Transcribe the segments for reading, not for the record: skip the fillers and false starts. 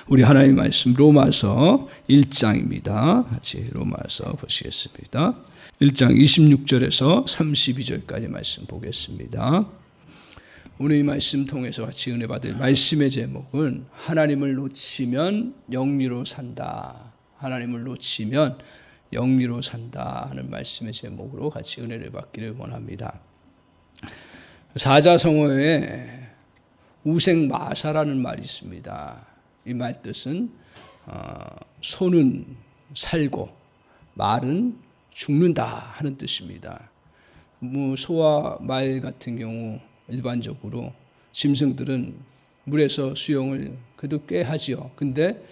우리 하나님 말씀 로마서 1장입니다. 같이 로마서 보시겠습니다. 1장 26절에서 32절까지 말씀 보겠습니다. 오늘 이 말씀 통해서 같이 은혜 받을 말씀의 제목은 하나님을 놓치면 영리로 산다. 하나님을 놓치면 영리로 산다 하는 말씀의 제목으로 같이 은혜를 받기를 원합니다. 사자성어에 우생마사라는 말이 있습니다. 이 말 뜻은 소는 살고 말은 죽는다 하는 뜻입니다. 소와 말 같은 경우 일반적으로 짐승들은 물에서 수영을 그래도 꽤 하지요. 근데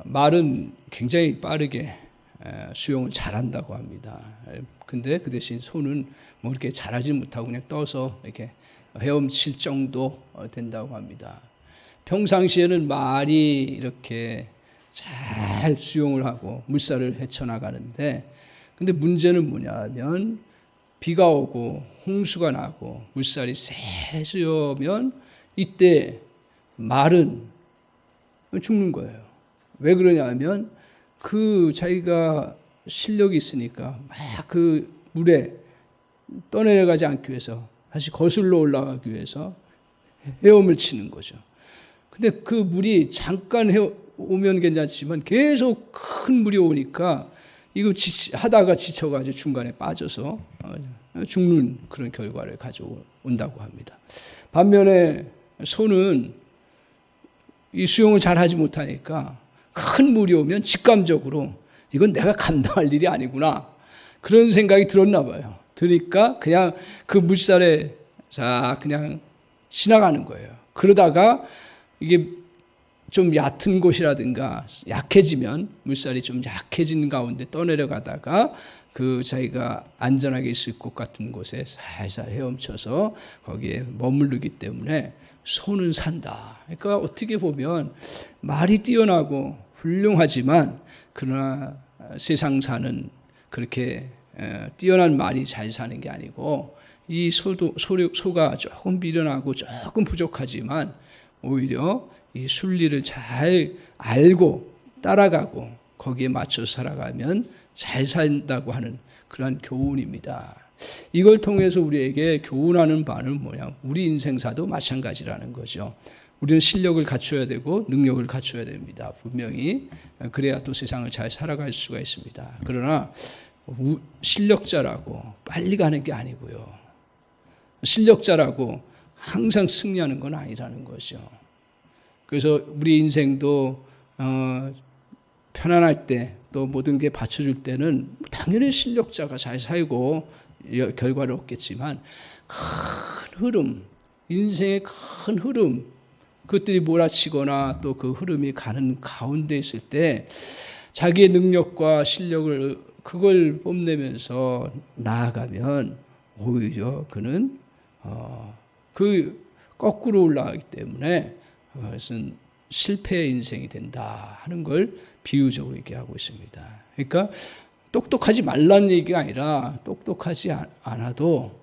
말은 굉장히 빠르게 수영을 잘한다고 합니다. 근데 그 대신 소는 뭐 이렇게 잘하지 못하고 그냥 떠서 이렇게 헤엄칠 정도 된다고 합니다. 평상시에는 말이 이렇게 잘 수영을 하고 물살을 헤쳐나가는데, 근데 문제는 뭐냐면 비가 오고 홍수가 나고 물살이 세수면 이때 말은 죽는 거예요. 왜 그러냐면 그 자기가 실력이 있으니까 막 그 물에 떠내려가지 않기 위해서 다시 거슬러 올라가기 위해서 헤엄을 치는 거죠. 근데 그 물이 잠깐 오면 괜찮지만 계속 큰 물이 오니까 이거 하다가 지쳐가지고 중간에 빠져서 죽는 그런 결과를 가져온다고 합니다. 반면에 소는 이 수영을 잘 하지 못하니까 큰 물이 오면 직감적으로 이건 내가 감당할 일이 아니구나 그런 생각이 들었나 봐요. 그러니까 그냥 그 물살에 그냥 지나가는 거예요. 그러다가 이게 좀 얕은 곳이라든가 약해지면 물살이 좀 약해진 가운데 떠내려가다가 그 자기가 안전하게 있을 것 같은 곳에 살살 헤엄쳐서 거기에 머무르기 때문에 소는 산다. 그러니까 어떻게 보면 말이 뛰어나고 훌륭하지만 그러나 세상 사는 그렇게 뛰어난 말이 잘 사는 게 아니고 이 소가 조금 미련하고 조금 부족하지만 오히려 이 순리를 잘 알고 따라가고 거기에 맞춰서 살아가면 잘 산다고 하는 그러한 교훈입니다. 이걸 통해서 우리에게 교훈하는 바는 뭐냐? 우리 인생사도 마찬가지라는 거죠. 우리는 실력을 갖춰야 되고 능력을 갖춰야 됩니다. 분명히 그래야 또 세상을 잘 살아갈 수가 있습니다. 그러나 실력자라고 빨리 가는 게 아니고요. 실력자라고 항상 승리하는 건 아니라는 거죠. 그래서 우리 인생도 편안할 때 또 모든 게 받쳐줄 때는 당연히 실력자가 잘 살고 결과를 얻겠지만 큰 흐름, 인생의 큰 흐름, 그것들이 몰아치거나 또 그 흐름이 가는 가운데 있을 때 자기의 능력과 실력을 그걸 뽐내면서 나아가면 오히려 그는 그 거꾸로 올라가기 때문에 그것은 실패의 인생이 된다 하는 걸 비유적으로 얘기하고 있습니다. 그러니까 똑똑하지 말라는 얘기가 아니라 똑똑하지 않아도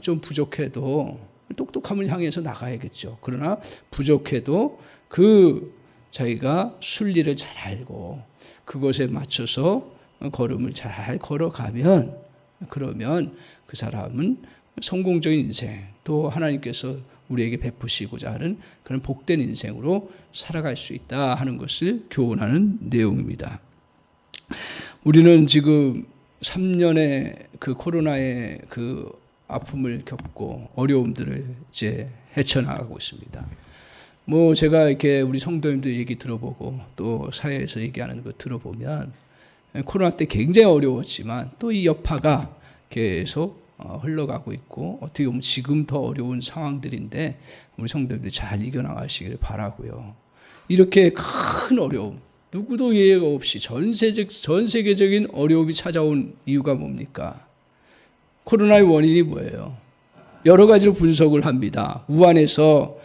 좀 부족해도 똑똑함을 향해서 나가야겠죠. 그러나 부족해도 그 자기가 순리를 잘 알고 그것에 맞춰서 걸음을 잘 걸어가면 그러면 그 사람은 성공적인 인생 또 하나님께서 우리에게 베푸시고자 하는 그런 복된 인생으로 살아갈 수 있다 하는 것을 교훈하는 내용입니다. 우리는 지금 3년의 그 코로나의 그 아픔을 겪고 어려움들을 이제 헤쳐나가고 있습니다. 제가 이렇게 우리 성도님들 얘기 들어보고 또 사회에서 얘기하는 거 들어보면 코로나 때 굉장히 어려웠지만 또 이 여파가 계속 흘러가고 있고 어떻게 보면 지금 더 어려운 상황들인데 우리 성도님들이 잘 이겨나가시기를 바라고요. 이렇게 큰 어려움, 누구도 예외가 없이 전 세계적인 어려움이 찾아온 이유가 뭡니까? 코로나의 원인이 뭐예요? 여러 가지로 분석을 합니다. 우한에서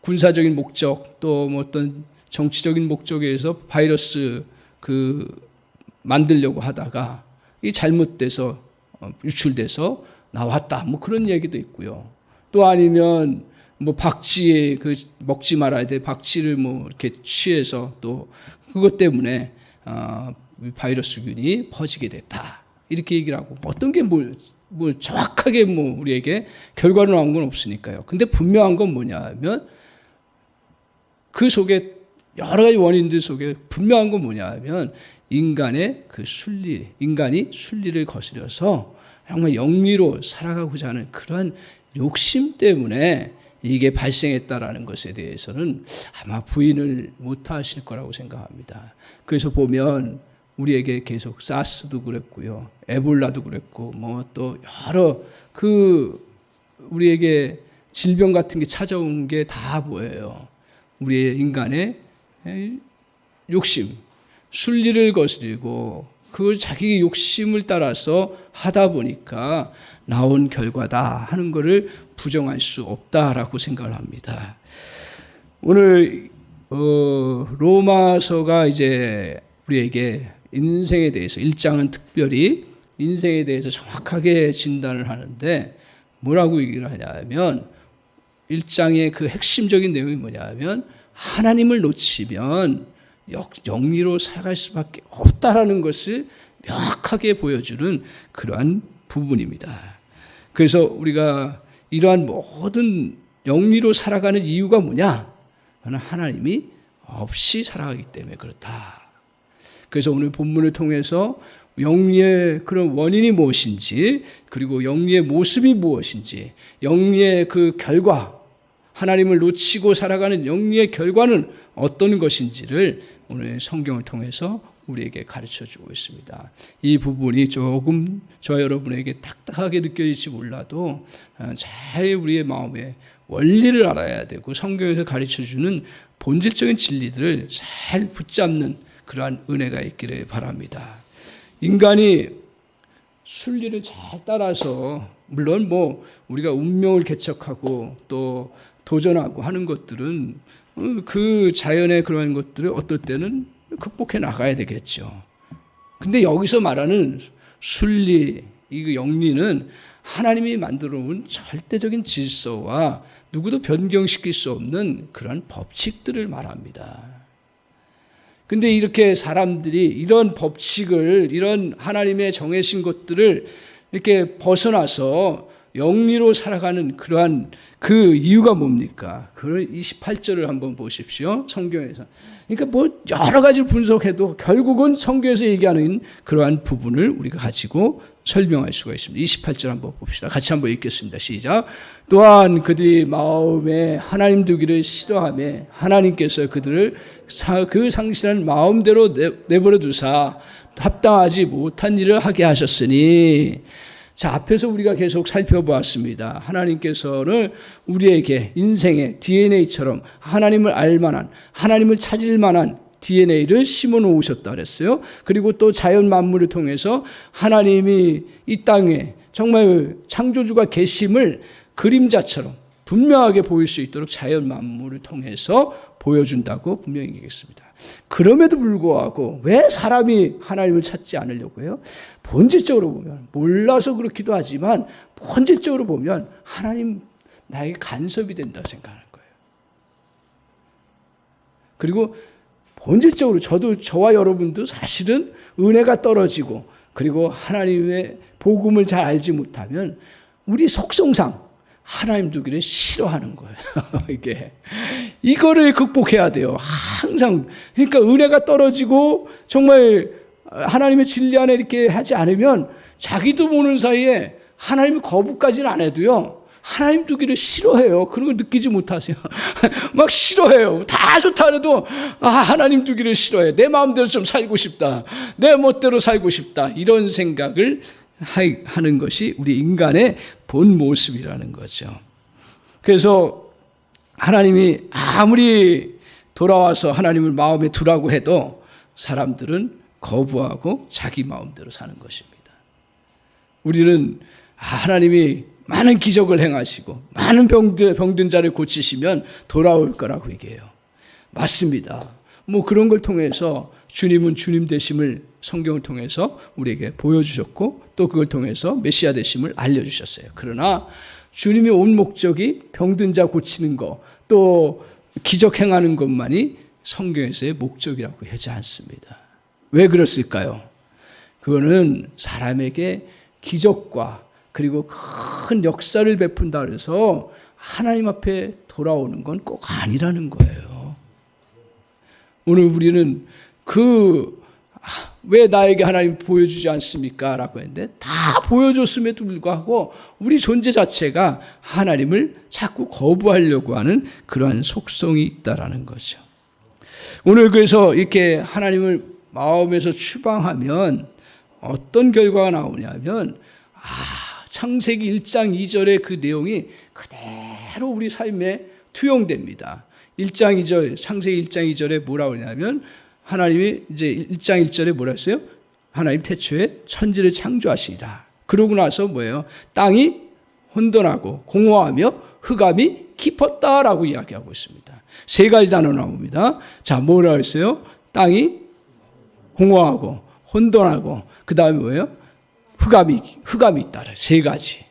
군사적인 목적 또 어떤 정치적인 목적에 의해서 바이러스 만들려고 하다가 이 잘못돼서 유출돼서 나왔다. 그런 얘기도 있고요. 또 아니면 뭐 박쥐에 그 먹지 말아야 돼 박쥐를 뭐 이렇게 취해서 또 그것 때문에 바이러스균이 퍼지게 됐다 이렇게 얘기를 하고 어떤 게 뭐 정확하게 뭐 우리에게 결과로 나온 건 없으니까요. 근데 분명한 건 뭐냐면 그 속에 여러 가지 원인들 속에 분명한 건 뭐냐면 인간의 그 인간이 순리를 거스려서 정말 영리로 살아가고자 하는 그러한 욕심 때문에 이게 발생했다라는 것에 대해서는 아마 부인을 못 하실 거라고 생각합니다. 그래서 보면 우리에게 계속 사스도 그랬고요, 에볼라도 그랬고, 뭐 또 여러 우리에게 질병 같은 게 찾아온 게 다 뭐예요? 우리의 인간의 욕심, 순리를 거스리고 그 자기 욕심을 따라서 하다 보니까 나온 결과다 하는 것을 부정할 수 없다라고 생각을 합니다. 오늘 로마서가 이제 우리에게 인생에 대해서 1장은 특별히 인생에 대해서 정확하게 진단을 하는데 뭐라고 얘기를 하냐면 1장의 그 핵심적인 내용이 뭐냐면 하나님을 놓치면 영리로 살아갈 수밖에 없다라는 것을 명확하게 보여주는 그러한 부분입니다. 그래서 우리가 이러한 모든 영리로 살아가는 이유가 뭐냐? 하나님이 없이 살아가기 때문에 그렇다. 그래서 오늘 본문을 통해서 영리의 그런 원인이 무엇인지, 그리고 영리의 모습이 무엇인지, 영리의 그 결과, 하나님을 놓치고 살아가는 영리의 결과는 어떤 것인지를 오늘 성경을 통해서 우리에게 가르쳐주고 있습니다. 이 부분이 조금 저와 여러분에게 딱딱하게 느껴질지 몰라도 잘 우리의 마음에 원리를 알아야 되고 성경에서 가르쳐주는 본질적인 진리들을 잘 붙잡는 그러한 은혜가 있기를 바랍니다. 인간이 순리를 잘 따라서 물론 뭐 우리가 운명을 개척하고 또 도전하고 하는 것들은 그 자연의 그런 것들을 어떨 때는 극복해 나가야 되겠죠. 근데 여기서 말하는 순리, 이 영리는 하나님이 만들어 온 절대적인 질서와 누구도 변경시킬 수 없는 그런 법칙들을 말합니다. 근데 이렇게 사람들이 이런 법칙을, 이런 하나님의 정해진 것들을 이렇게 벗어나서 영리로 살아가는 그러한 그 이유가 뭡니까? 그 28절을 한번 보십시오. 성경에서. 그러니까 뭐 여러 가지 분석해도 결국은 성경에서 얘기하는 그러한 부분을 우리가 가지고 설명할 수가 있습니다. 28절 한번 봅시다. 같이 한번 읽겠습니다. 시작. 또한 그들이 마음에 하나님 두기를 싫어하며 하나님께서 그들을 그 상실한 마음대로 내버려 두사 합당하지 못한 일을 하게 하셨으니. 자, 앞에서 우리가 계속 살펴보았습니다. 하나님께서는 우리에게 인생의 DNA처럼 하나님을 알만한, 하나님을 찾을 만한 DNA를 심어 놓으셨다 그랬어요. 그리고 또 자연 만물을 통해서 하나님이 이 땅에 정말 창조주가 계심을 그림자처럼 분명하게 보일 수 있도록 자연 만물을 통해서 보여준다고 분명히 얘기했습니다. 그럼에도 불구하고 왜 사람이 하나님을 찾지 않으려고 해요? 본질적으로 보면, 몰라서 그렇기도 하지만 본질적으로 보면 하나님 나에게 간섭이 된다고 생각하는 거예요. 그리고 본질적으로 저와 여러분도 사실은 은혜가 떨어지고 그리고 하나님의 복음을 잘 알지 못하면 우리 속성상 하나님 두기를 싫어하는 거예요. 이거를 극복해야 돼요. 항상. 그러니까 은혜가 떨어지고 정말 하나님의 진리 안에 이렇게 하지 않으면 자기도 모르는 사이에 하나님의 거부까지는 안 해도요, 하나님 두기를 싫어해요. 그런 걸 느끼지 못하세요? 막 싫어해요. 다 좋다 해도 하나님 두기를 싫어해. 내 마음대로 좀 살고 싶다. 내 멋대로 살고 싶다. 이런 생각을 하는 것이 우리 인간의 본 모습이라는 거죠. 그래서 하나님이 아무리 돌아와서 하나님을 마음에 두라고 해도 사람들은 거부하고 자기 마음대로 사는 것입니다. 우리는 하나님이 많은 기적을 행하시고 많은 병든 자를 고치시면 돌아올 거라고 얘기해요. 맞습니다. 뭐 그런 걸 통해서 주님은 주님 되심을 성경을 통해서 우리에게 보여주셨고 또 그걸 통해서 메시아 되심을 알려주셨어요. 그러나 주님이 온 목적이 병든 자 고치는 거, 또 기적 행하는 것만이 성경에서의 목적이라고 하지 않습니다. 왜 그랬을까요? 그거는 사람에게 기적과 그리고 큰 역사를 베푼다 그래서 하나님 앞에 돌아오는 건 꼭 아니라는 거예요. 오늘 우리는 왜 나에게 하나님 보여주지 않습니까? 라고 했는데 다 보여줬음에도 불구하고 우리 존재 자체가 하나님을 자꾸 거부하려고 하는 그러한 속성이 있다라는 거죠. 오늘 그래서 이렇게 하나님을 마음에서 추방하면 어떤 결과가 나오냐면 창세기 1장 2절의 그 내용이 그대로 우리 삶에 투영됩니다. 1장 2절, 창세기 1장 2절에 뭐라고 하냐면 하나님이 이제 1장 1절에 뭐라 했어요? 하나님 태초에 천지를 창조하시리라. 그러고 나서 뭐예요? 땅이 혼돈하고 공허하며 흑암이 깊었다라고 이야기하고 있습니다. 세 가지 단어 나옵니다. 자, 뭐라고 했어요? 땅이 공허하고 혼돈하고 그 다음에 뭐예요? 흑암이 있다라. 세 가지.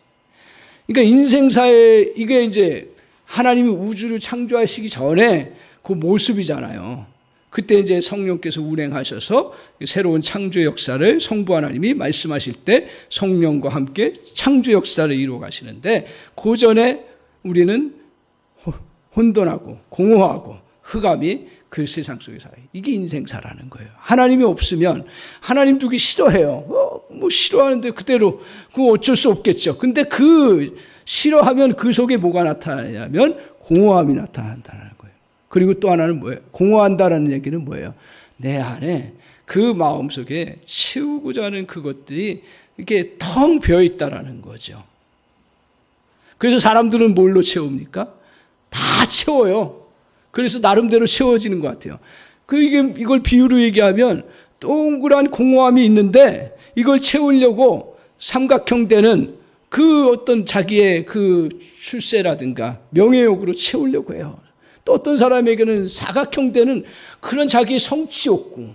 그러니까 인생사에 이게 이제 하나님이 우주를 창조하시기 전에 그 모습이잖아요. 그때 이제 성령께서 운행하셔서 새로운 창조 역사를 성부 하나님이 말씀하실 때 성령과 함께 창조 역사를 이루어 가시는데 그 전에 우리는 혼돈하고 공허하고 흑암이 그 세상 속에 살아요. 이게 인생사라는 거예요. 하나님이 없으면 하나님 두기 싫어해요. 뭐 싫어하는데 그대로 그거 어쩔 수 없겠죠. 근데 그 싫어하면 그 속에 뭐가 나타나냐면 공허함이 나타난다는 거예요. 그리고 또 하나는 뭐예요? 공허한다라는 얘기는 뭐예요? 내 안에 그 마음속에 채우고자 하는 그것들이 이렇게 텅 비어 있다라는 거죠. 그래서 사람들은 뭘로 채웁니까? 다 채워요. 그래서 나름대로 채워지는 것 같아요. 이걸 비유로 얘기하면 동그란 공허함이 있는데 이걸 채우려고 삼각형 되는 그 어떤 자기의 그 출세라든가 명예욕으로 채우려고 해요. 또 어떤 사람에게는 사각형 되는 그런 자기의 성취 욕구,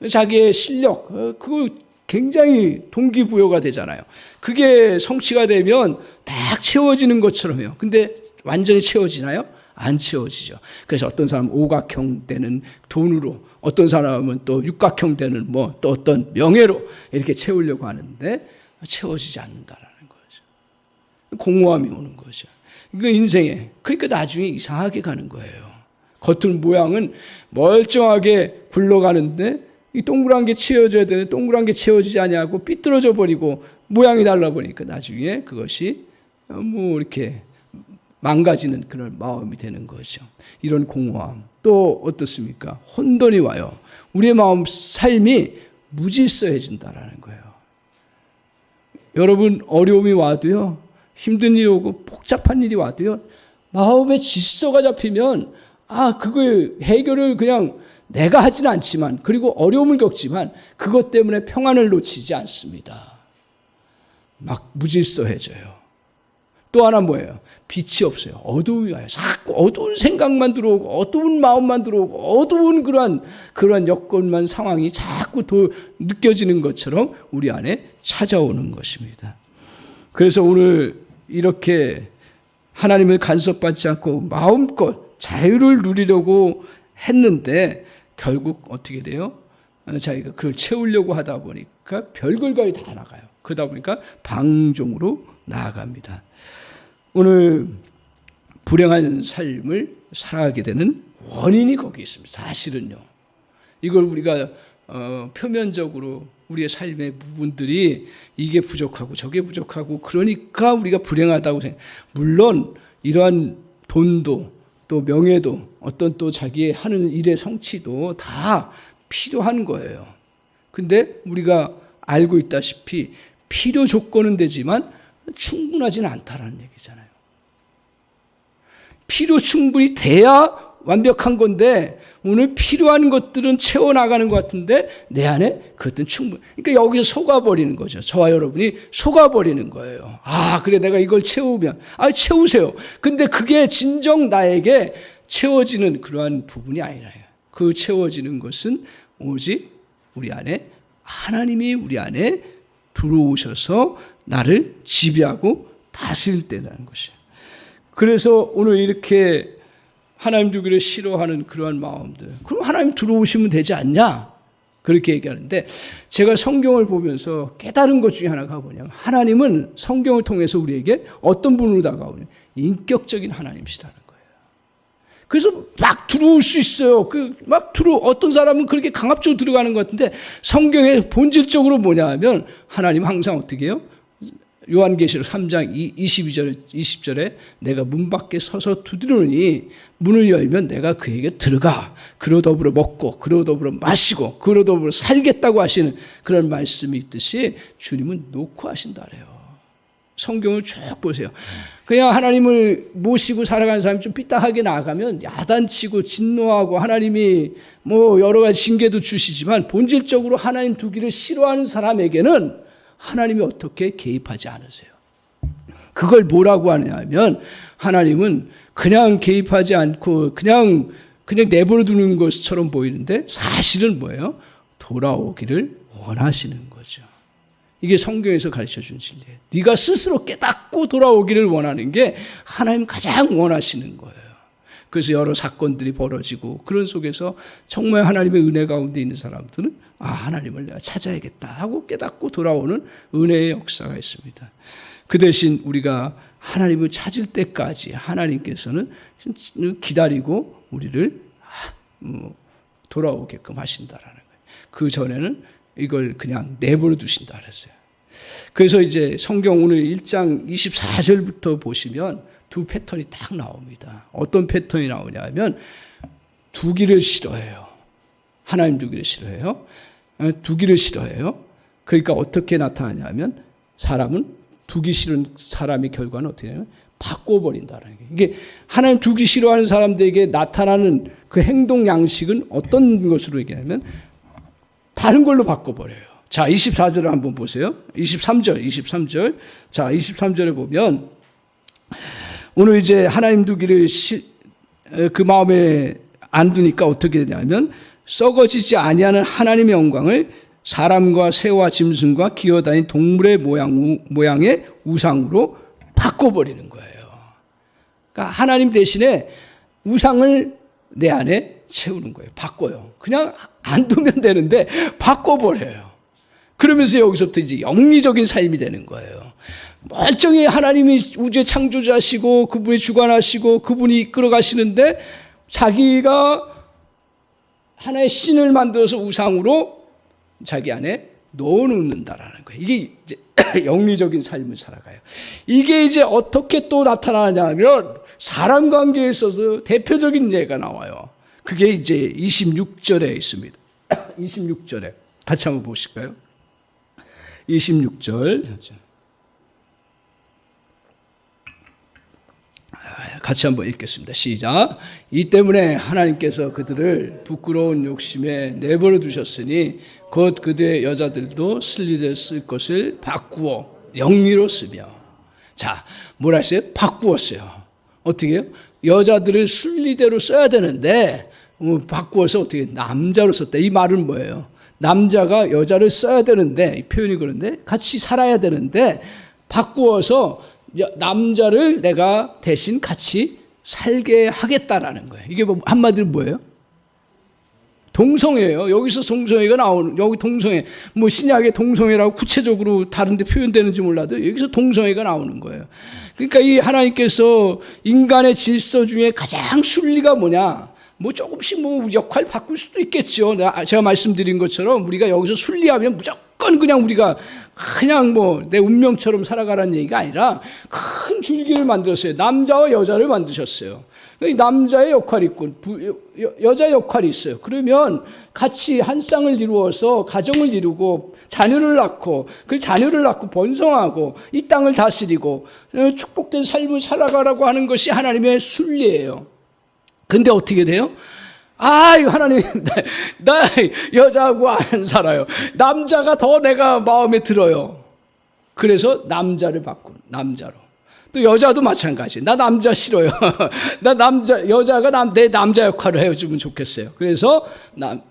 자기의 실력, 그거 굉장히 동기부여가 되잖아요. 그게 성취가 되면 딱 채워지는 것처럼 해요. 근데 완전히 채워지나요? 안 채워지죠. 그래서 어떤 사람은 오각형 되는 돈으로, 어떤 사람은 또 육각형 되는 또 어떤 명예로 이렇게 채우려고 하는데 채워지지 않는다라는 거죠. 공허함이 오는 거죠. 그 인생에. 그러니까 나중에 이상하게 가는 거예요. 겉은 모양은 멀쩡하게 굴러가는데 이 동그란 게 채워져야 되는데 동그란 게 채워지지 않냐고 삐뚤어져 버리고 모양이 달라 보니까 나중에 그것이 이렇게 망가지는 그런 마음이 되는 거죠. 이런 공허함. 또 어떻습니까? 혼돈이 와요. 우리의 마음 삶이 무질서해진다라는 거예요. 여러분 어려움이 와도요. 힘든 일이 오고 복잡한 일이 와도요. 마음의 질서가 잡히면 그거의 해결을 그냥 내가 하지는 않지만 그리고 어려움을 겪지만 그것 때문에 평안을 놓치지 않습니다. 막 무질서해져요. 또 하나 뭐예요? 빛이 없어요. 어두움이 와요. 자꾸 어두운 생각만 들어오고 어두운 마음만 들어오고 어두운 그러한 여건만 상황이 자꾸 느껴지는 것처럼 우리 안에 찾아오는 것입니다. 그래서 오늘 이렇게 하나님을 간섭받지 않고 마음껏 자유를 누리려고 했는데 결국 어떻게 돼요? 자기가 그걸 채우려고 하다 보니까 별걸과에 다 나가요. 그러다 보니까 방종으로 나아갑니다. 오늘 불행한 삶을 살아가게 되는 원인이 거기 있습니다. 사실은요. 이걸 우리가 표면적으로 우리의 삶의 부분들이 이게 부족하고 저게 부족하고 그러니까 우리가 불행하다고 생각. 물론 이러한 돈도 또 명예도 어떤 또 자기의 하는 일의 성취도 다 필요한 거예요. 근데 우리가 알고 있다시피 필요 조건은 되지만 충분하지는 않다라는 얘기잖아요. 필요 충분히 돼야 완벽한 건데 오늘 필요한 것들은 채워나가는 것 같은데 내 안에 그것들은 충분히. 그러니까 여기서 속아버리는 거죠. 저와 여러분이 속아버리는 거예요. 그래 내가 이걸 채우면 채우세요. 근데 그게 진정 나에게 채워지는 그러한 부분이 아니라요. 그 채워지는 것은 오직 우리 안에 하나님이 우리 안에 들어오셔서 나를 지배하고 다스릴 때라는 것이에요. 그래서 오늘 이렇게 하나님 두기를 싫어하는 그러한 마음들, 그럼 하나님 들어오시면 되지 않냐? 그렇게 얘기하는데, 제가 성경을 보면서 깨달은 것 중에 하나가 뭐냐면, 하나님은 성경을 통해서 우리에게 어떤 분으로 다가오냐, 인격적인 하나님이시라는 거예요. 그래서 막 들어올 수 있어요. 어떤 사람은 그렇게 강압적으로 들어가는 것 같은데, 성경의 본질적으로 뭐냐 하면, 하나님 항상 어떻게 해요? 요한계시록 3장 20절에 내가 문 밖에 서서 두드리노니 문을 열면 내가 그에게 들어가 그로 더불어 먹고 그로 더불어 마시고 그로 더불어 살겠다고 하시는 그런 말씀이 있듯이 주님은 놓고 하신다 그래요. 성경을 쭉 보세요. 그냥 하나님을 모시고 살아가는 사람이 좀 삐딱하게 나아가면 야단치고 진노하고 하나님이 뭐 여러 가지 징계도 주시지만 본질적으로 하나님 두기를 싫어하는 사람에게는 하나님이 어떻게 개입하지 않으세요. 그걸 뭐라고 하냐면 하나님은 그냥 개입하지 않고 그냥 내버려 두는 것처럼 보이는데 사실은 뭐예요? 돌아오기를 원하시는 거죠. 이게 성경에서 가르쳐준 진리예요. 네가 스스로 깨닫고 돌아오기를 원하는 게 하나님 가장 원하시는 거예요. 그래서 여러 사건들이 벌어지고 그런 속에서 정말 하나님의 은혜 가운데 있는 사람들은 하나님을 내가 찾아야겠다 하고 깨닫고 돌아오는 은혜의 역사가 있습니다. 그 대신 우리가 하나님을 찾을 때까지 하나님께서는 기다리고 우리를 돌아오게끔 하신다라는 거예요. 그 전에는 이걸 그냥 내버려 두신다 그랬어요. 그래서 이제 성경 오늘 1장 24절부터 보시면 두 패턴이 딱 나옵니다. 어떤 패턴이 나오냐 하면 두기를 싫어해요. 하나님 두기를 싫어해요. 두기를 싫어해요. 그러니까 어떻게 나타나냐면 사람은 두기 싫은 사람의 결과는 어떻게 하냐면 바꿔버린다는 거예요. 이게 하나님 두기 싫어하는 사람들에게 나타나는 그 행동 양식은 어떤 것으로 얘기하냐면 다른 걸로 바꿔버려요. 자, 24절을 한번 보세요. 23절. 자, 23절에 보면 오늘 이제 하나님 두기를 그 마음에 안 두니까 어떻게 되냐면 썩어지지 아니하는 하나님의 영광을 사람과 새와 짐승과 기어다니는 동물의 모양의 우상으로 바꿔버리는 거예요. 그러니까 하나님 대신에 우상을 내 안에 채우는 거예요. 바꿔요. 그냥 안 두면 되는데 바꿔버려요. 그러면서 여기서부터 이제 영리적인 삶이 되는 거예요. 멀쩡히 하나님이 우주의 창조자시고 그분이 주관하시고 그분이 이끌어 가시는데 자기가 하나의 신을 만들어서 우상으로 자기 안에 넣어놓는다라는 거예요. 이게 이제 영리적인 삶을 살아가요. 이게 이제 어떻게 또 나타나냐면 사람 관계에 있어서 대표적인 예가 나와요. 그게 이제 26절에 있습니다. 26절에 같이 한번 보실까요? 26절 같이 한번 읽겠습니다. 시작. 이 때문에 하나님께서 그들을 부끄러운 욕심에 내버려 두셨으니 곧 그들의 여자들도 순리대로 쓸 것을 바꾸어 영리로 쓰며. 자, 뭐라 했어요? 바꾸었어요. 어떻게 해요? 여자들을 순리대로 써야 되는데 바꾸어서 어떻게 남자로 썼다. 이 말은 뭐예요? 남자가 여자를 써야 되는데, 이 표현이 그런데 같이 살아야 되는데 바꾸어서 남자를 내가 대신 같이 살게 하겠다라는 거예요. 이게 뭐 한마디로 뭐예요? 동성애예요. 여기서 동성애가 나오는, 여기 동성애, 뭐 신약의 동성애라고 구체적으로 다른 데 표현되는지 몰라도 여기서 동성애가 나오는 거예요. 그러니까 이 하나님께서 인간의 질서 중에 가장 순리가 뭐냐? 뭐 조금씩 뭐 역할 바꿀 수도 있겠죠. 제가 말씀드린 것처럼 우리가 여기서 순리하면 무조건 그냥 우리가 그냥 뭐 내 운명처럼 살아가라는 얘기가 아니라 큰 줄기를 만들었어요. 남자와 여자를 만드셨어요. 남자의 역할이 있고 여자의 역할이 있어요. 그러면 같이 한 쌍을 이루어서 가정을 이루고 자녀를 낳고 그 자녀를 낳고 번성하고 이 땅을 다스리고 축복된 삶을 살아가라고 하는 것이 하나님의 순리예요. 근데 어떻게 돼요? 하나님, 나 여자하고 안 살아요. 남자가 더 내가 마음에 들어요. 그래서 남자를 바꾸는, 남자로. 또 여자도 마찬가지. 나 남자 싫어요. 여자가 내 남자 역할을 해주면 좋겠어요. 그래서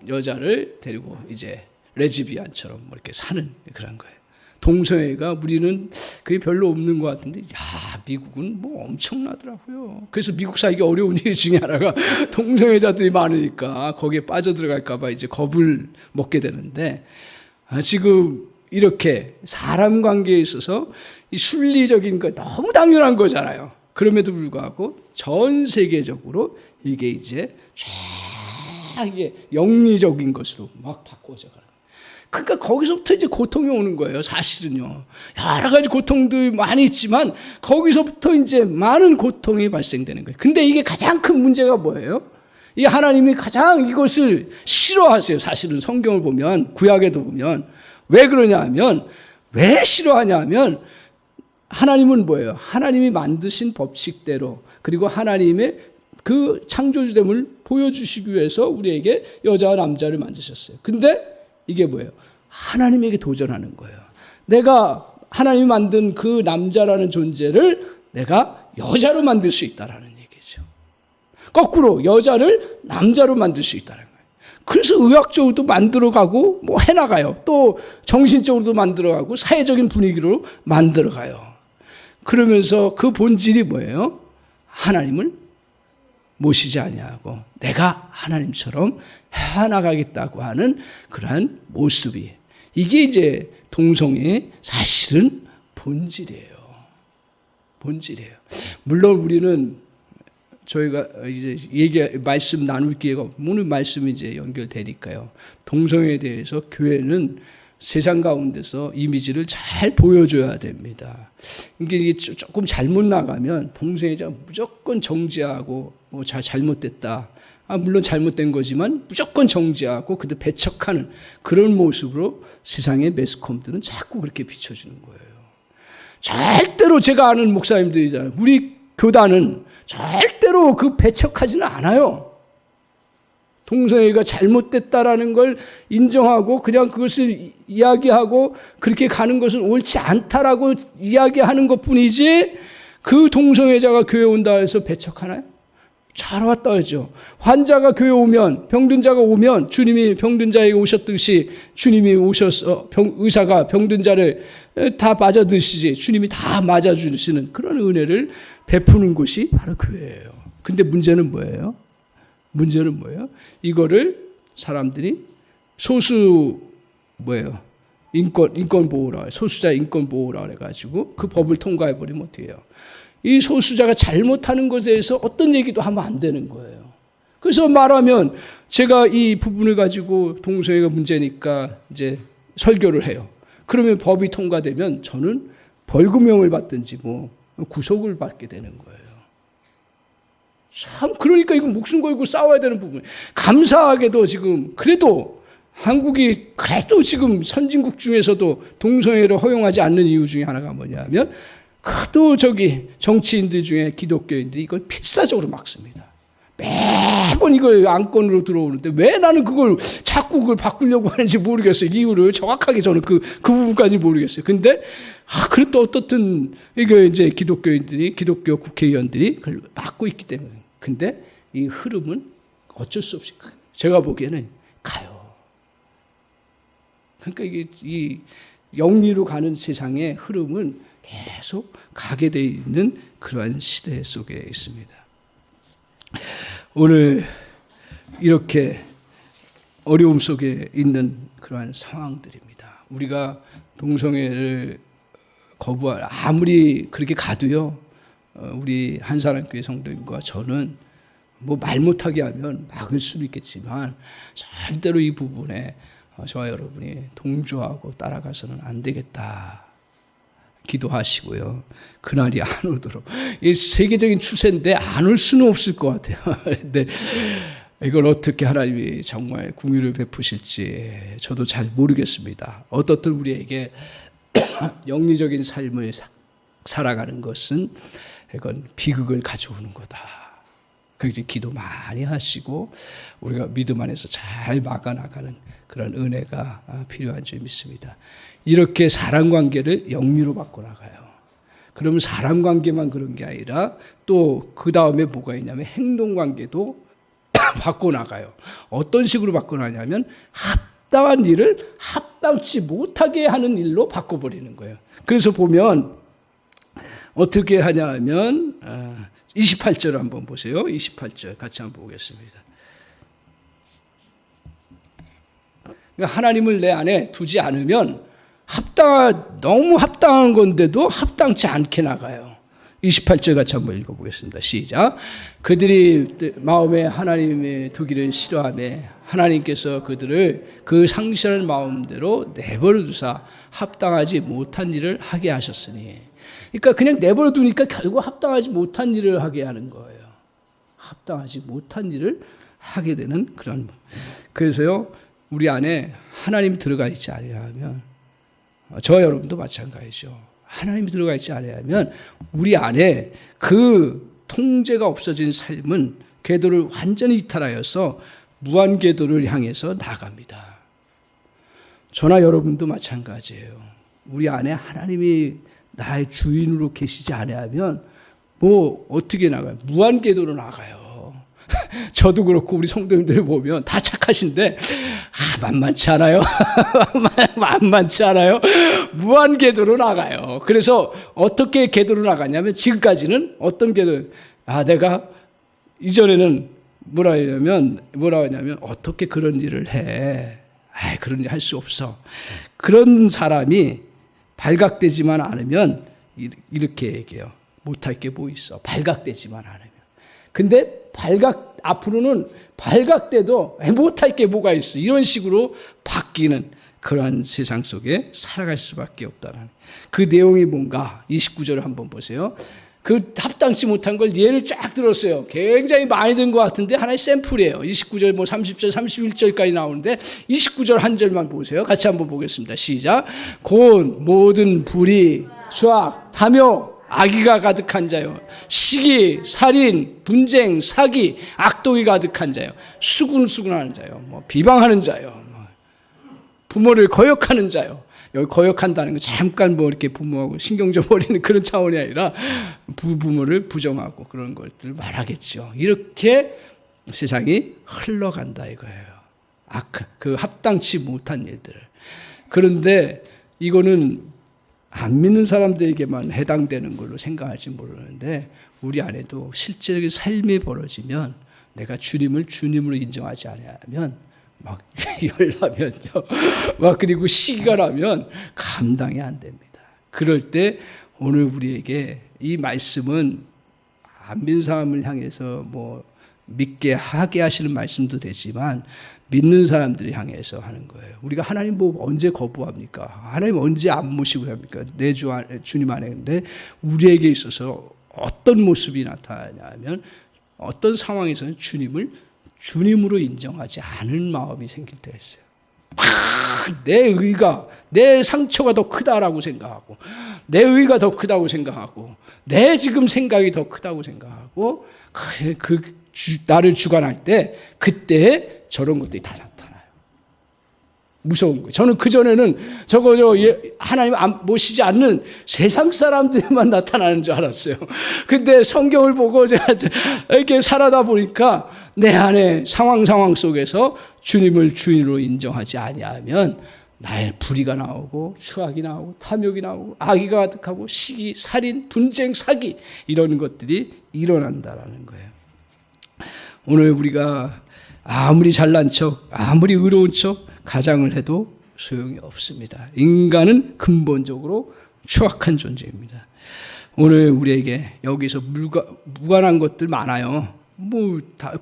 여자를 데리고 이제 레즈비안처럼 이렇게 사는 그런 거예요. 동성애가 우리는 그게 별로 없는 것 같은데, 야, 미국은 뭐 엄청나더라고요. 그래서 미국 살기 어려운 이유 중에 하나가 동성애자들이 많으니까 거기에 빠져들어갈까봐 이제 겁을 먹게 되는데, 지금 이렇게 사람 관계에 있어서 이 순리적인 거 너무 당연한 거잖아요. 그럼에도 불구하고 전 세계적으로 이게 이제 쫙 이게 영리적인 것으로 막 바꿔져 가는. 그러니까 거기서부터 이제 고통이 오는 거예요. 사실은요. 여러 가지 고통도 많이 있지만 거기서부터 이제 많은 고통이 발생되는 거예요. 근데 이게 가장 큰 문제가 뭐예요? 이 하나님이 가장 이것을 싫어하세요. 사실은 성경을 보면, 구약에도 보면. 왜 그러냐 하면, 왜 싫어하냐 하면, 하나님은 뭐예요? 하나님이 만드신 법칙대로, 그리고 하나님의 그 창조주됨을 보여주시기 위해서 우리에게 여자와 남자를 만드셨어요. 근데 이게 뭐예요? 하나님에게 도전하는 거예요. 내가 하나님이 만든 그 남자라는 존재를 내가 여자로 만들 수 있다라는 얘기죠. 거꾸로 여자를 남자로 만들 수 있다는 거예요. 그래서 의학적으로도 만들어가고 뭐 해나가요. 또 정신적으로도 만들어가고 사회적인 분위기로 만들어가요. 그러면서 그 본질이 뭐예요? 하나님을 모시지 아니하고 내가 하나님처럼 해나가겠다고 하는 그러한 모습이, 이게 이제 동성애의 사실은 본질이에요. 본질이에요. 물론 우리는 저희가 이제 말씀 나눌 기회가 오늘 말씀이 이제 연결되니까요. 동성애에 대해서 교회는 세상 가운데서 이미지를 잘 보여줘야 됩니다. 이게 조금 잘못 나가면 동성애자가 무조건 정죄하고 뭐 잘못됐다. 물론 잘못된 거지만 무조건 정죄하고 그들 배척하는 그런 모습으로 세상의 매스컴들은 자꾸 그렇게 비춰주는 거예요. 절대로 제가 아는 목사님들이잖아요. 우리 교단은 절대로 그 배척하지는 않아요. 동성애가 잘못됐다라는 걸 인정하고 그냥 그것을 이야기하고 그렇게 가는 것은 옳지 않다라고 이야기하는 것뿐이지, 그 동성애자가 교회 온다 해서 배척하나요? 잘 왔다 하죠. 환자가 교회 오면, 병든 자가 오면 주님이 병든 자에게 오셨듯이 주님이 오셔서 의사가 병든 자를 다 맞아 드시지, 주님이 다 맞아 주시는 그런 은혜를 베푸는 곳이 바로 교회예요. 근데 문제는 뭐예요? 문제는 뭐예요? 이거를 사람들이 소수 인권 보호라, 소수자 인권 보호라 그래가지고 그 법을 통과해 버리면 어떻게 해요? 이 소수자가 잘못하는 것에 대해서 어떤 얘기도 하면 안 되는 거예요. 그래서 말하면 제가 이 부분을 가지고 동성애가 문제니까 이제 설교를 해요. 그러면 법이 통과되면 저는 벌금형을 받든지 뭐 구속을 받게 되는 거예요. 참, 그러니까 이거 목숨 걸고 싸워야 되는 부분. 감사하게도 지금 그래도 한국이 그래도 지금 선진국 중에서도 동성애를 허용하지 않는 이유 중에 하나가 뭐냐면, 그래도 정치인들 중에 기독교인들이 이걸 필사적으로 막습니다. 매번 이걸 안건으로 들어오는데 왜 나는 자꾸 그걸 바꾸려고 하는지 모르겠어요. 이유를 정확하게 저는 그 부분까지 모르겠어요. 근데 그래도 어떻든 이게 이제 기독교 국회의원들이 그걸 막고 있기 때문에. 근데 이 흐름은 어쩔 수 없이 제가 보기에는 가요. 그러니까 이게 이 영리로 가는 세상의 흐름은 계속 가게 돼 있는 그러한 시대 속에 있습니다. 오늘 이렇게 어려움 속에 있는 그러한 상황들입니다. 우리가 동성애를 아무리 그렇게 가도요, 우리 한사람교회 성도님과 저는 뭐 말 못하게 하면 막을 수는 있겠지만 절대로 이 부분에 저와 여러분이 동조하고 따라가서는 안 되겠다. 기도하시고요. 그날이 안 오도록. 이 세계적인 추세인데 안 올 수는 없을 것 같아요. 근데 이걸 어떻게 하나님이 정말 긍휼을 베푸실지 저도 잘 모르겠습니다. 어떻든 우리에게 영리적인 삶을 살아가는 것은 이건 비극을 가져오는 거다. 그래서 기도 많이 하시고 우리가 믿음 안에서 잘 막아나가는 그런 은혜가 필요한 줄 믿습니다. 이렇게 사람 관계를 영리로 바꿔나가요. 그러면 사람 관계만 그런 게 아니라 또 그 다음에 뭐가 있냐면 행동 관계도 바꿔나가요. 어떤 식으로 바꿔나가냐면 합당한 일을 합당치 못하게 하는 일로 바꿔버리는 거예요. 그래서 보면 어떻게 하냐 하면 28절 한번 보세요. 28절 같이 한번 보겠습니다. 하나님을 내 안에 두지 않으면 너무 합당한 건데도 합당치 않게 나가요. 28절 같이 한번 읽어보겠습니다. 시작. 그들이 마음에 하나님의 두기를 싫어하며 하나님께서 그들을 그 상실한 마음대로 내버려 두사 합당하지 못한 일을 하게 하셨으니. 그러니까 그냥 내버려 두니까 결국 합당하지 못한 일을 하게 하는 거예요. 합당하지 못한 일을 하게 되는 그런. 그래서요, 우리 안에 하나님이 들어가 있지 않으면, 저 여러분도 마찬가지죠. 하나님이 들어가 있지 않으면 우리 안에 그 통제가 없어진 삶은 궤도를 완전히 이탈하여서 무한 궤도를 향해서 나갑니다. 저나 여러분도 마찬가지예요. 우리 안에 하나님이 나의 주인으로 계시지 않으면 어떻게 나가요? 무한 궤도로 나가요. 저도 그렇고 우리 성도님들 보면 다 착하신데 만만치 않아요. 만만치 않아요. 무한 궤도로 나가요. 그래서 어떻게 궤도로 나가냐면 지금까지는 어떤 궤도? 내가 이전에는 뭐라 하냐면 어떻게 그런 일을 해? 그런 일 할 수 없어. 그런 사람이 발각되지만 않으면 이렇게 얘기해요. 못할 게 뭐 있어? 발각되지만 않으면. 근데 앞으로는 발각돼도 못할 게 뭐가 있어. 이런 식으로 바뀌는 그러한 세상 속에 살아갈 수밖에 없다는 그 내용이 뭔가 29절을 한번 보세요. 그 합당치 못한 걸 예를 쫙 들었어요. 굉장히 많이 든 것 같은데 하나의 샘플이에요. 29절 30절 31절까지 나오는데 29절 한 절만 보세요. 같이 한번 보겠습니다. 시작. 곧 모든 불의, 수악, 탐욕, 악의가 가득한 자요, 시기, 살인, 분쟁, 사기, 악독이 가득한 자요, 수군수군하는 자요, 비방하는 자요, 부모를 거역하는 자요. 여기 거역한다는 거 잠깐 이렇게 부모하고 신경 좀 버리는 그런 차원이 아니라 부모를 부정하고 그런 것들을 말하겠죠. 이렇게 세상이 흘러간다 이거예요. 그 합당치 못한 일들을. 그런데 이거는 안 믿는 사람들에게만 해당되는 걸로 생각할지 모르는데 우리 안에도 실제적인 삶이 벌어지면 내가 주님을 주님으로 인정하지 않으면 열나면요. 그리고 시기가 나면 감당이 안 됩니다. 그럴 때 오늘 우리에게 이 말씀은 안 믿는 사람을 향해서 믿게 하게 하시는 말씀도 되지만 믿는 사람들을 향해서 하는 거예요. 우리가 하나님 언제 거부합니까? 하나님 언제 안 모시고 합니까? 내 주님 안에. 근데 우리에게 있어서 어떤 모습이 나타나냐면 어떤 상황에서는 주님을 주님으로 인정하지 않은 마음이 생길 때가 있어요. 내 의가, 내 상처가 더 크다라고 생각하고 내 의가 더 크다고 생각하고 내 지금 생각이 더 크다고 생각하고 나를 주관할 때 그때 저런 것들이 다 나타나요. 무서운 거예요. 저는 그전에는 하나님 모시지 않는 세상 사람들만 나타나는 줄 알았어요. 근데 성경을 보고 이렇게 살아다 보니까 내 안에 상황 속에서 주님을 주인으로 인정하지 아니하면 나의 불의가 나오고 추악이 나오고 탐욕이 나오고 악의가 가득하고 시기, 살인, 분쟁, 사기 이런 것들이 일어난다라는 거예요. 오늘 우리가 아무리 잘난 척, 아무리 의로운 척 가장을 해도 소용이 없습니다. 인간은 근본적으로 추악한 존재입니다. 오늘 우리에게 여기서 무관한 것들 많아요.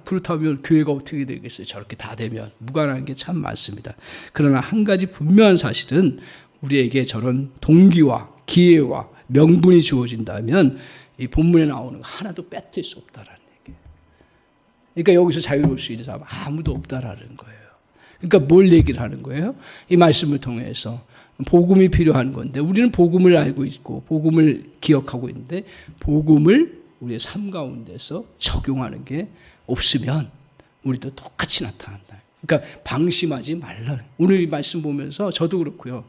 그렇다면 교회가 어떻게 되겠어요? 저렇게 다 되면 무관한 게 참 많습니다. 그러나 한 가지 분명한 사실은 우리에게 저런 동기와 기회와 명분이 주어진다면 이 본문에 나오는 거 하나도 빼뜨릴 수 없다라는 얘기예요. 그러니까 여기서 자유로울 수 있는 사람 아무도 없다라는 거예요. 그러니까 뭘 얘기를 하는 거예요? 이 말씀을 통해서 복음이 필요한 건데 우리는 복음을 알고 있고 복음을 기억하고 있는데 복음을 우리의 삶 가운데서 적용하는 게 없으면 우리도 똑같이 나타난다. 그러니까 방심하지 말라. 오늘 이 말씀 보면서 저도 그렇고요.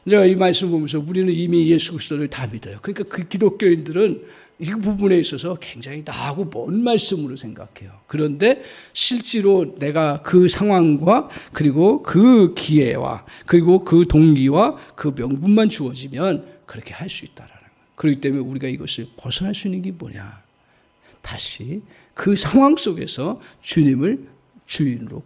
제가 이 말씀 보면서 우리는 이미 예수 그리스도를 다 믿어요. 그러니까 그 기독교인들은 이 부분에 있어서 굉장히 나하고 먼 말씀으로 생각해요. 그런데 실제로 내가 그 상황과 그리고 그 기회와 그리고 그 동기와 그 명분만 주어지면 그렇게 할 수 있다라는 거예요. 그렇기 때문에 우리가 이것을 벗어날 수 있는 게 뭐냐? 다시 그 상황 속에서 주님을 주인으로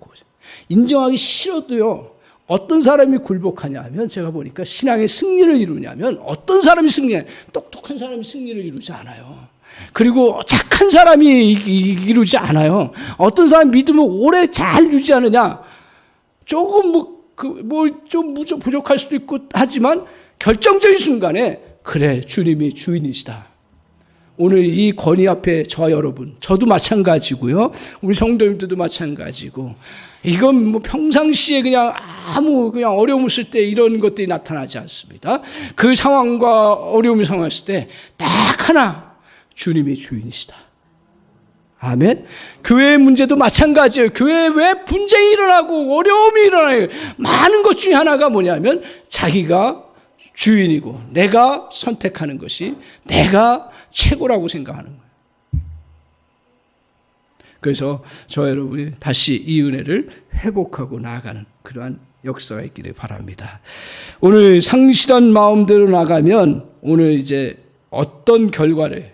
인정하기 싫어도요. 어떤 사람이 굴복하냐 하면 제가 보니까 신앙의 승리를 이루냐면 어떤 사람이 승리해? 똑똑한 사람이 승리를 이루지 않아요. 그리고 착한 사람이 이루지 않아요. 어떤 사람이 믿음을 오래 잘 유지하느냐? 조금 좀 부족할 수도 있고 하지만 결정적인 순간에 그래 주님이 주인이시다. 오늘 이 권위 앞에 저 여러분, 저도 마찬가지고요. 우리 성도님들도 마찬가지고 이건 뭐 평상시에 그냥 어려움 있을 때 이런 것들이 나타나지 않습니다. 그 상황과 어려움이 상황했을 때 딱 하나 주님이 주인이시다. 아멘. 교회의 문제도 마찬가지예요. 교회에 왜 분쟁이 일어나고 어려움이 일어나요? 많은 것 중에 하나가 뭐냐면 자기가 주인이고 내가 선택하는 것이 내가 최고라고 생각하는 거예요. 그래서 저 여러분이 다시 이 은혜를 회복하고 나아가는 그러한 역사가 있기를 바랍니다. 오늘 상실한 마음대로 나가면 오늘 이제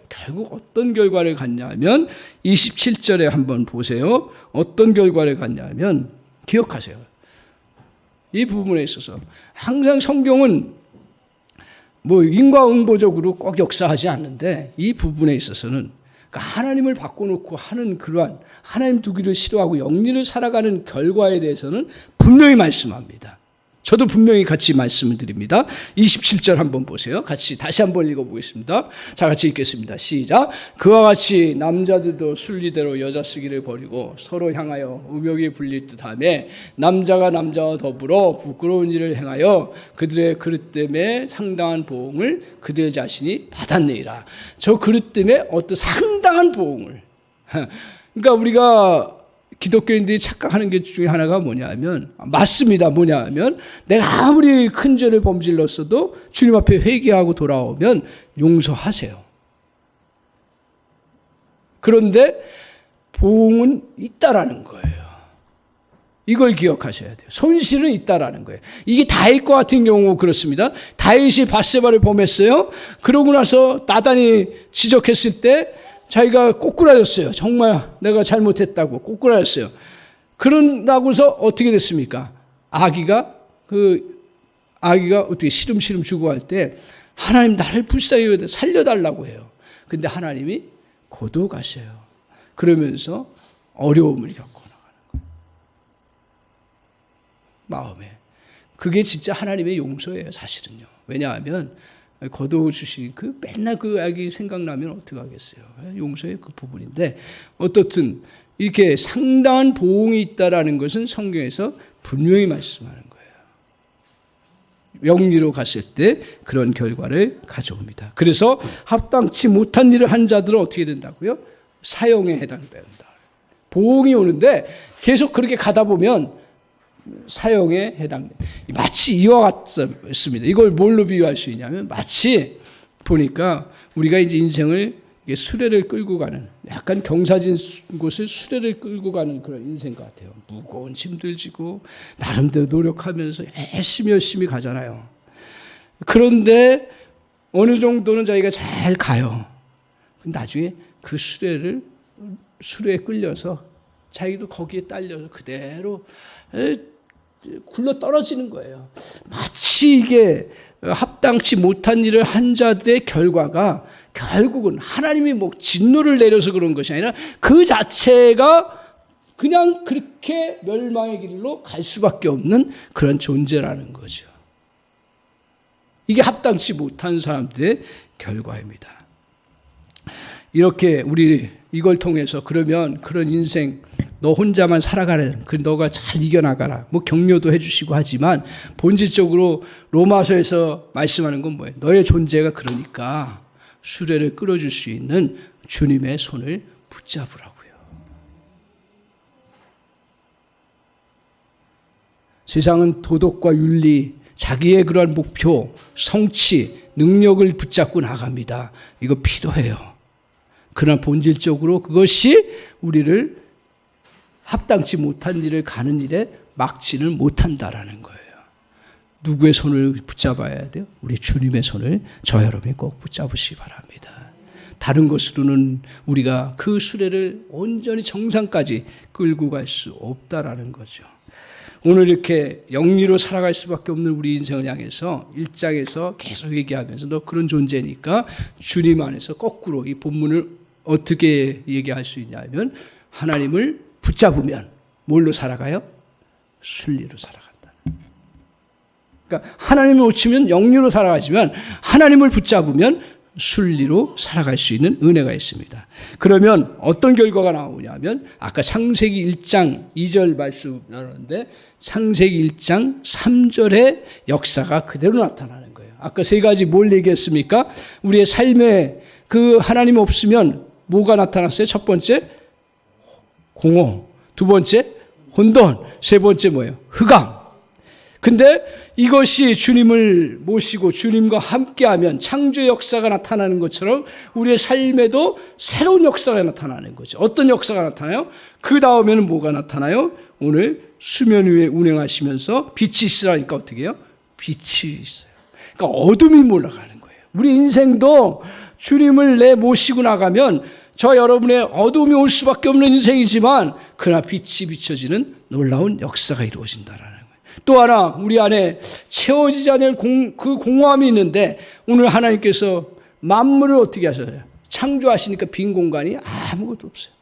결국 어떤 결과를 갖냐면 27절에 한번 보세요. 어떤 결과를 갖냐면 기억하세요. 이 부분에 있어서 항상 성경은 인과응보적으로 꼭 역사하지 않는데 이 부분에 있어서는 하나님을 바꿔놓고 하는 그러한 하나님 두기를 싫어하고 영리를 살아가는 결과에 대해서는 분명히 말씀합니다. 저도 분명히 같이 말씀을 드립니다. 27절 한번 보세요. 같이 다시 한번 읽어보겠습니다. 자, 같이 읽겠습니다. 시작. 그와 같이 남자들도 순리대로 여자 쓰기를 버리고 서로 향하여 음욕이 불릴 듯하며 남자가 남자와 더불어 부끄러운 일을 행하여 그들의 그릇 때문에 상당한 보응을 그들 자신이 받았느니라. 저 그릇 때문에 어떤 상당한 보응을. 그러니까 우리가 기독교인들이 착각하는 게 중에 하나가 뭐냐면 맞습니다. 뭐냐면 내가 아무리 큰 죄를 범질렀어도 주님 앞에 회개하고 돌아오면 용서하세요. 그런데 보응은 있다라는 거예요. 이걸 기억하셔야 돼요. 손실은 있다라는 거예요. 이게 다윗과 같은 경우 그렇습니다. 다윗이 밧세바를 범했어요. 그러고 나서 나단이 지적했을 때 자기가 꼬꾸라졌어요. 정말 내가 잘못했다고 꼬꾸라졌어요. 그러고서 어떻게 됐습니까? 아기가 어떻게 시름시름 죽어갈 때 하나님 나를 불쌍히 여겨 살려달라고 해요. 근데 하나님이 거두어가셔요. 그러면서 어려움을 겪고 나가는 거예요. 마음에. 그게 진짜 하나님의 용서예요, 사실은요. 왜냐하면 거두어 주신 맨날 그 아기 생각나면 어떡하겠어요. 용서의 그 부분인데 어떻든 이렇게 상당한 보응이 있다라는 것은 성경에서 분명히 말씀하는 거예요. 영리로 갔을 때 그런 결과를 가져옵니다. 그래서 합당치 못한 일을 한 자들은 어떻게 된다고요? 사형에 해당된다. 보응이 오는데 계속 그렇게 가다 보면 사형에 해당돼. 마치 이와 같습니다. 이걸 뭘로 비유할 수 있냐면 마치 보니까 우리가 이제 인생을 수레를 끌고 가는 약간 경사진 곳을 수레를 끌고 가는 그런 인생 같아요. 무거운 짐들 지고 나름대로 노력하면서 열심히 가잖아요. 그런데 어느 정도는 자기가 잘 가요. 나중에 그 수레에 끌려서 자기도 거기에 딸려서 그대로 굴러 떨어지는 거예요. 마치 이게 합당치 못한 일을 한 자들의 결과가 결국은 하나님이 진노를 내려서 그런 것이 아니라 그 자체가 그냥 그렇게 멸망의 길로 갈 수밖에 없는 그런 존재라는 거죠. 이게 합당치 못한 사람들의 결과입니다. 이렇게 우리 이걸 통해서 그러면 그런 인생 너 혼자만 살아가라. 너가 잘 이겨나가라. 격려도 해주시고 하지만 본질적으로 로마서에서 말씀하는 건 뭐예요? 너의 존재가 그러니까 수레를 끌어줄 수 있는 주님의 손을 붙잡으라고요. 세상은 도덕과 윤리, 자기의 그러한 목표, 성취, 능력을 붙잡고 나갑니다. 이거 필요해요. 그러나 본질적으로 그것이 우리를 합당치 못한 일을 가는 일에 막지는 못한다라는 거예요. 누구의 손을 붙잡아야 돼요? 우리 주님의 손을 저와 여러분이 꼭 붙잡으시기 바랍니다. 다른 것으로는 우리가 그 수레를 온전히 정상까지 끌고 갈 수 없다라는 거죠. 오늘 이렇게 영리로 살아갈 수밖에 없는 우리 인생을 향해서 1장에서 계속 얘기하면서 너 그런 존재니까 주님 안에서 거꾸로 이 본문을 어떻게 얘기할 수 있냐면 하나님을 붙잡으면 뭘로 살아가요? 순리로 살아간다. 그러니까 하나님을 놓치면 영리로 살아가지만 하나님을 붙잡으면 순리로 살아갈 수 있는 은혜가 있습니다. 그러면 어떤 결과가 나오냐면 아까 창세기 1장 2절 말씀 나눴는데 창세기 1장 3절의 역사가 그대로 나타나는 거예요. 아까 세 가지 뭘 얘기했습니까? 우리의 삶에 그 하나님 없으면 뭐가 나타났어요? 첫 번째 공허, 두 번째 혼돈, 세 번째 뭐예요? 흑암. 근데 이것이 주님을 모시고 주님과 함께하면 창조의 역사가 나타나는 것처럼 우리의 삶에도 새로운 역사가 나타나는 거죠. 어떤 역사가 나타나요? 그 다음에는 뭐가 나타나요? 오늘 수면 위에 운행하시면서 빛이 있으라니까 어떻게 해요? 빛이 있어요. 그러니까 어둠이 몰아가는 거예요. 우리 인생도 주님을 내 모시고 나가면 저 여러분의 어둠이 올 수밖에 없는 인생이지만 그러나 빛이 비춰지는 놀라운 역사가 이루어진다라는 거예요. 또 하나 우리 안에 채워지지 않을 그 공허함이 있는데 오늘 하나님께서 만물을 어떻게 하셔요? 창조하시니까 빈 공간이 아무것도 없어요.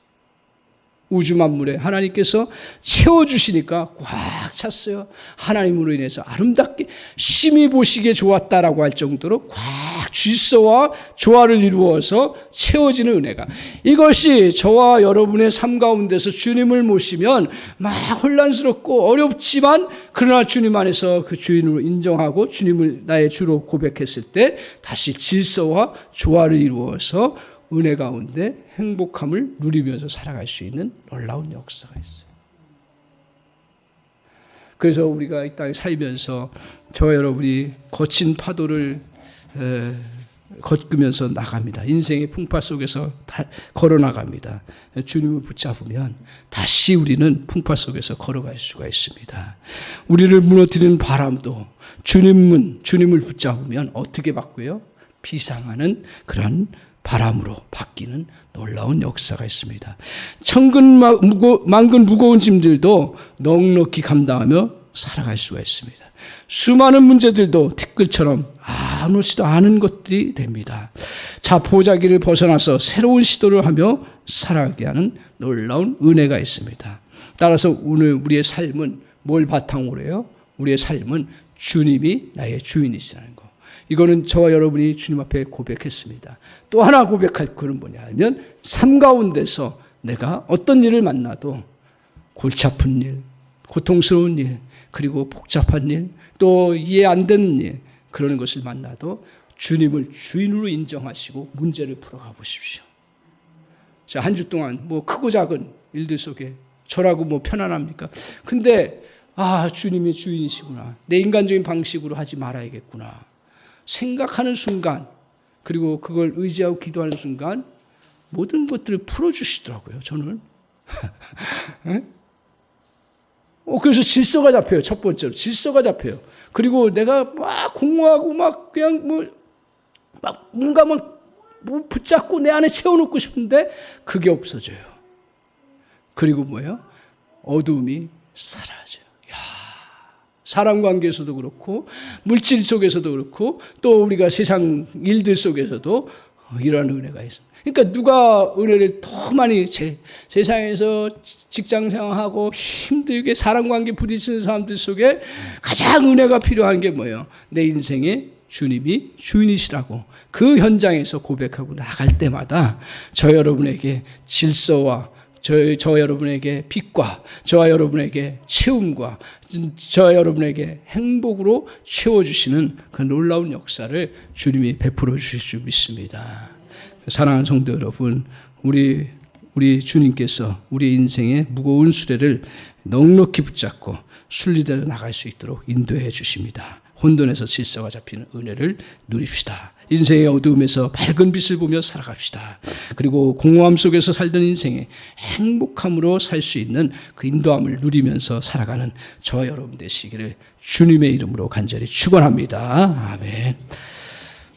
우주 만물에 하나님께서 채워주시니까 꽉 찼어요. 하나님으로 인해서 아름답게 심히 보시기에 좋았다라고 할 정도로 꽉 질서와 조화를 이루어서 채워지는 은혜가, 이것이 저와 여러분의 삶 가운데서 주님을 모시면 막 혼란스럽고 어렵지만 그러나 주님 안에서 그 주인으로 인정하고 주님을 나의 주로 고백했을 때 다시 질서와 조화를 이루어서 은혜 가운데 행복함을 누리면서 살아갈 수 있는 놀라운 역사가 있어요. 그래서 우리가 이 땅에 살면서 저와 여러분이 거친 파도를 겪으면서 나갑니다. 인생의 풍파 속에서 걸어나갑니다. 주님을 붙잡으면 다시 우리는 풍파 속에서 걸어갈 수가 있습니다. 우리를 무너뜨리는 바람도 주님을 붙잡으면 어떻게 바꾸요? 비상하는 그런 바람으로 바뀌는 놀라운 역사가 있습니다. 만근 무거운 짐들도 넉넉히 감당하며 살아갈 수가 있습니다. 수많은 문제들도 티끌처럼 아무렇지도 않은 것들이 됩니다. 자포자기를 벗어나서 새로운 시도를 하며 살아가게 하는 놀라운 은혜가 있습니다. 따라서 오늘 우리의 삶은 뭘 바탕으로 해요? 우리의 삶은 주님이 나의 주인이시라는 거. 이거는 저와 여러분이 주님 앞에 고백했습니다. 또 하나 고백할 것은 뭐냐 하면 삶 가운데서 내가 어떤 일을 만나도 골치 아픈 일, 고통스러운 일, 그리고 복잡한 일, 또 이해 안 되는 일, 그런 것을 만나도 주님을 주인으로 인정하시고 문제를 풀어가 보십시오. 자, 한 주 동안 뭐 크고 작은 일들 속에 저라고 뭐 편안합니까? 근데 주님이 주인이시구나. 내 인간적인 방식으로 하지 말아야겠구나. 생각하는 순간, 그리고 그걸 의지하고 기도하는 순간 모든 것들을 풀어주시더라고요, 저는. 그래서 질서가 잡혀요. 첫 번째로 질서가 잡혀요. 그리고 내가 막 공허하고 막 그냥 뭔가 뭐 붙잡고 내 안에 채워놓고 싶은데 그게 없어져요. 그리고 뭐예요? 어둠이 사라져요. 사람 관계에서도 그렇고 물질 속에서도 그렇고 또 우리가 세상 일들 속에서도 이러한 은혜가 있습니다. 그러니까 누가 은혜를 더 많이 세상에서 직장 생활하고 힘들게 사람 관계 부딪히는 사람들 속에 가장 은혜가 필요한 게 뭐예요? 내 인생에 주님이 주인이시라고 그 현장에서 고백하고 나갈 때마다 저 여러분에게 질서와 저와 여러분에게 빛과 저와 여러분에게 채움과 저와 여러분에게 행복으로 채워주시는 그 놀라운 역사를 주님이 베풀어 주실 줄 믿습니다. 사랑하는 성도 여러분, 우리 주님께서 우리 인생의 무거운 수레를 넉넉히 붙잡고 순리대로 나갈 수 있도록 인도해 주십니다. 혼돈에서 질서가 잡히는 은혜를 누립시다. 인생의 어두움에서 밝은 빛을 보며 살아갑시다. 그리고 공허함 속에서 살던 인생에 행복함으로 살 수 있는 그 인도함을 누리면서 살아가는 저와 여러분 되시기를 주님의 이름으로 간절히 축원합니다. 아멘.